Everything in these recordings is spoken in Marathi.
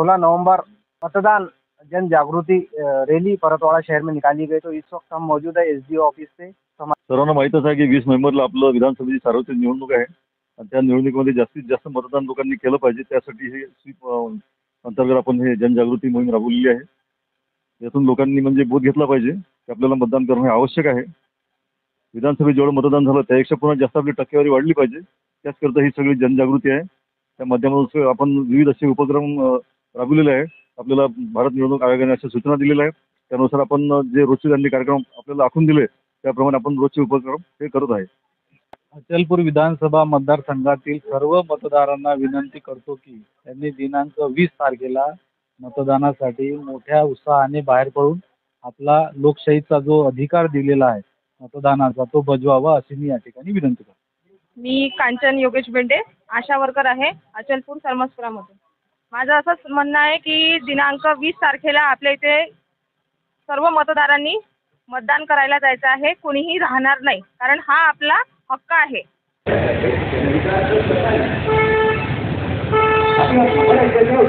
16 नवंबर मतदान जन जागृति रैली परतवाड़ा शहर में निकाली गई। तो इस वक्त हम मौजूद है एसडीओ ऑफिस से। सर्वांना माहीतच आहे की 20 नोव्हेंबरला आपलं विधानसभेची सार्वत्रिक निवडणूक आहे आणि त्या निवडणुकीमध्ये जास्तीत जास्त मतदान लोकांनी केलं पाहिजे, त्यासाठी हे स्वीप अंतर्गत आपण हे जनजागृती मोहीम राबवलेली आहे। यातून लोकांनी म्हणजे बोध घेतला पाहिजे की आपल्याला मतदान करणं हे आवश्यक आहे। विधानसभेत जेवढं मतदान झालं त्यापेक्षा पुन्हा जास्त आपली टक्केवारी वाढली पाहिजे, त्याचकरता ही सगळी जनजागृती आहे। त्या माध्यमातून आपण विविध असे उपक्रम राबवलेले आहे। आपल्याला भारत निवडणूक आयोगाने अशा सूचना दिलेल्या आहेत, त्यानुसार आपण जे रोजचे त्यांनी कार्यक्रम आपल्याला आखून दिले त्याप्रमाणे आपण रोजचे उपक्रम हे करत आहे। अचलपूर विधानसभा मतदारसंघातील सर्व मतदारांना विनंती करतो की त्यांनी दिनांक 20 तारखेला मतदानासाठी मोठ्या उत्साहाने बाहेर पडून आपला लोकशाहीचा जो अधिकार दिलेला आहे मतदानाचा तो बजवावा, अशी मी या ठिकाणी विनंती करतो। मी कांचन योगेश बेंडे, आशा वर्कर आहे अचलपूर सरमसपुरामधून। माझं असंच म्हणणं आहे की दिनांक 20 तारखेला आपल्या इथे सर्व मतदारांनी मतदान करायला जायचं आहे। कोणीही राहणार नाही, कारण हा आपला हक्क आहे।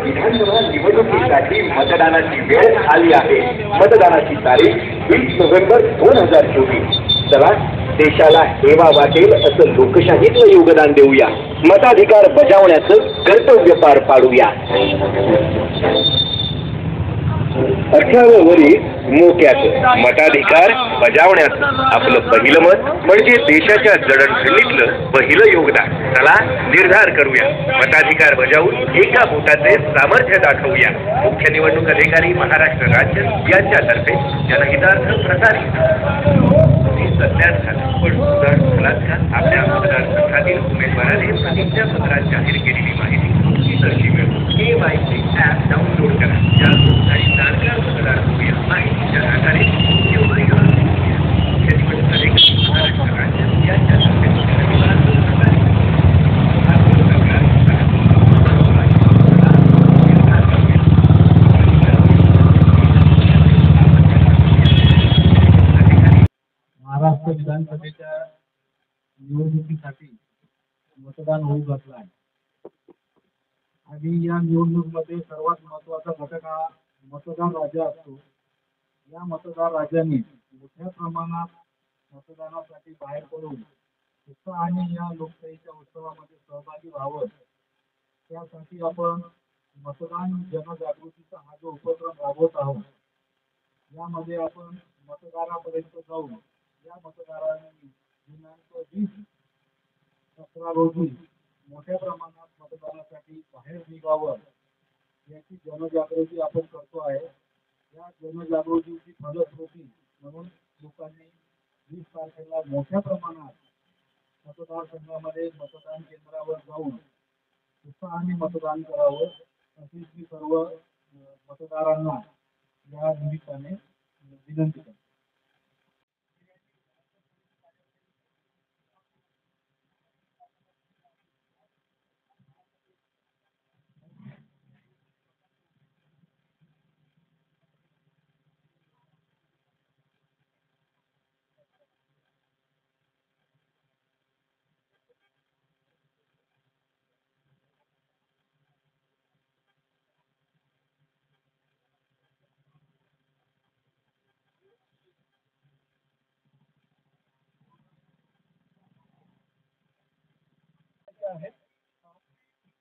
विधानसभा निवडणुकीसाठी मतदानाची वेळ आली आहे। मतदानाची तारीख 20 नोव्हेंबर 2024। चला देशाला हेवा वाटेल असं लोकशाहीत योगदान देऊया, मताधिकार बजावण्याचं कर्तव्य पार पाडूया। 18 वरील मोक्याचं मताधिकार बजावण्याचं आपलं पहिलं मत म्हणजे देशाच्या जडणघडणीतलं पहिलं योगदान। चला निर्धार करूया, मताधिकार बजावून एका बोटाचे सामर्थ्य दाखवूया। मुख्य निवडणूक अधिकारी महाराष्ट्र राज्य यांच्यातर्फे जनहितार्थ प्रसारित। सत्यात झालं पण सुधार झालात का? आपल्या मतदारसंघातील उमेदवाराने प्रतिज्ञापत्रात जाहीर केलेली माहिती इतरची वेळ KYC ॲप डाउनलोड करा। जागरूक आणि जाणकार मतदार होऊया। माहितीच्या आधारे मुख्य निवडणूक अधिकारी महाराष्ट्र राज्य यांच्यातर्फे महाराष्ट्र विधानसभेच्या निवडणुकीसाठी मतदान होऊ घातलं आहे आणि या निवडणुकीमध्ये सर्वात महत्त्वाचा घटक हा मतदार राजा असतो। या मतदार राजाने मोठ्या प्रमाणात मतदानासाठी बाहेर पडून उत्साहाने या लोकशाहीच्या उत्सवामध्ये सहभागी व्हावं, त्यासाठी आपण मतदान जनजागृतीचा हा जो उपक्रम राबवत आहोत, यामध्ये आपण मतदारापर्यंत जाऊन या मतदारांनी दिनांक 20/17 रोजी मोठ्या प्रमाणात मतदानासाठी बाहेर निघावं याची जनजागृती आपण करतो आहे। या जनजागृतीची फलश्रुती म्हणून लोकांनी 20 तारखेला मोठ्या प्रमाणात मतदारसंघामध्ये मतदान केंद्रावर जाऊन उत्साहाने मतदान करावं, अशी मी सर्व मतदारांना या निमित्ताने विनंती करतो।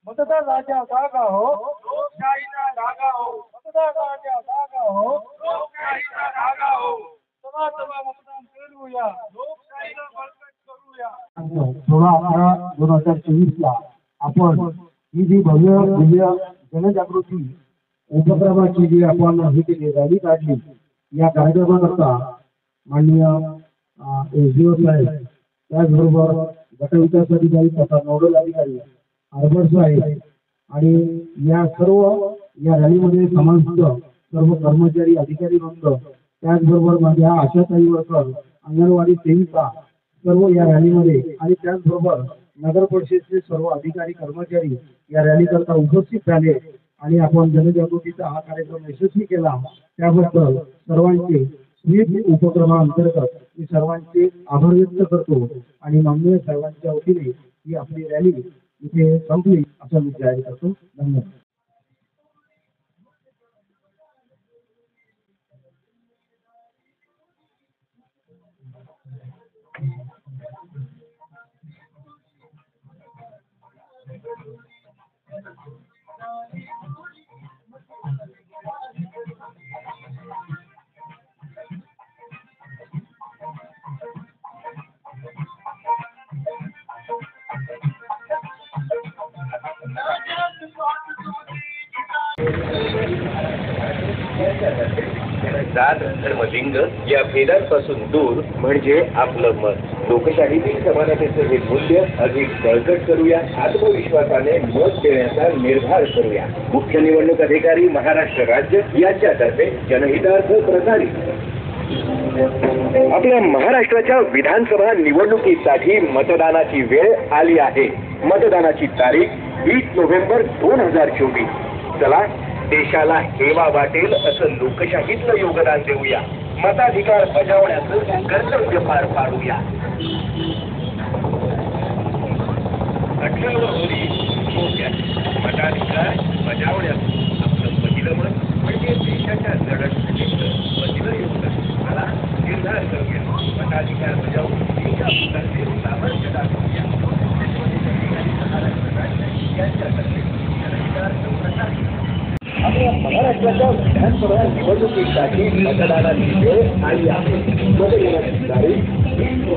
मतदार राजा जागा हो, लोकशाहीचा धागा हो। मतदार राजा जागा हो, लोकशाहीचा धागा हो। सभा मतदान करूया, लोकशाहीला बळकट करूया। 16/11/2024 ला आपण ही जी भव्य जनजागृती उपक्रमाची जी आपण ही केली रॅली काढली, या कार्यक्रमाकरता माननीय एसडीओ साहेब, त्याचबरोबर गटविकास अधिकारी तथा नोडल अधिकारी आरबड साहेब आणि या सर्व या रॅलीमध्ये समाविष्ट सर्व कर्मचारी अधिकारी वृंद, त्याचबरोबर माझ्या आशाताई वर्कर, अंगणवाडी सेविका सर्व या रॅलीमध्ये आणि त्याचबरोबर नगर परिषदेचे सर्व अधिकारी कर्मचारी या रॅली करता उपस्थित झाले आणि आपण जनजागृतीचा हा कार्यक्रम यशस्वी केला, त्याबद्दल सर्वांचे स्वीप उपक्रमाअंतर्गत मी सर्वांचे आभार व्यक्त करतो आणि माननीय साहेबांच्या वतीने ही आपली रॅली इथे संपली असं मी जाहीर करतो। धन्यवाद। जात धर्म लिंग या भेदांपासून दूर म्हणजे आपलं मत. लोकशाहीतील समानतेचं हे मूल्य अधिक बळकट करूया. आत्मविश्वासाने मत देण्याचा निर्धार करूया. मुख्य निवडणूक अधिकारी महाराष्ट्र राज्य यांच्यातर्फे जनहितार्थ प्रसारित. आपल्या महाराष्ट्राच्या विधानसभा निवडणुकीसाठी मतदानाची वेळ आली आहे. मतदानाची तारीख 20 नोव्हेंबर 2024. चला देशाला हेवा वाटेल असं लोकशाहीतलं योगदान देऊया. मताधिकार बजावण्याचं कर्तव्य पार पाडूया. 18 होळी मोक्यात मताधिकार बजावण्याचं आपलं पहिलं मत म्हणजे देशाच्या जडणघडणीतलं पहिलं योगदान. मला निर्धार करूया. मताधिकार बजावून देशाचे सामर्थ्य दाखवूया. आपल्या महाराष्ट्राच्या विधानसभा निवडणुकीसाठी मतदानाची वेळ आली आहे. मतदानाची तारीख 20